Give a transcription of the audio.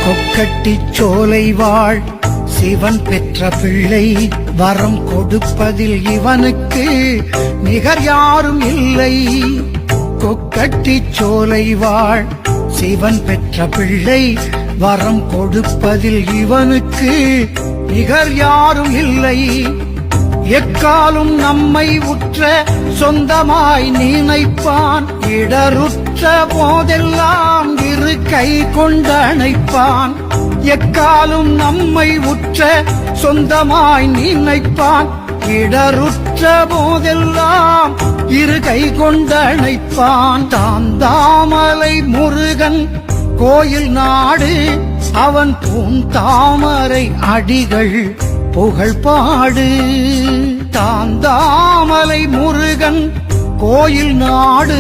கொக்கட்டிச் சோலை வாழ் சிவன் பெற்ற பிள்ளை வரம் கொடுப்பதில் இவனுக்கு நிகர் யாரும் இல்லை. கொக்கட்டிச் சோலை வாழ் சிவன் பெற்ற பிள்ளை வரம் கொடுப்பதில் இவனுக்கு நிகர் யாரும் இல்லை. எக்காலும் நம்மை உற்ற சொந்தமாய் நினைப்பான், இடருற்ற போதெல்லாம் இரு கை கொண்டணைப்பான். எக்காலும் நம்மை உற்ற சொந்தமாய் நினைப்பான், இடருற்ற போதெல்லாம் இரு கை கொண்டணைப்பான். தாந்தாமலை முருகன் கோயில் நாடு அவன் பூந்தாமரை அடிகள் புகழ் பாடு. தாந்தாமலை முருகன் கோயில் நாடு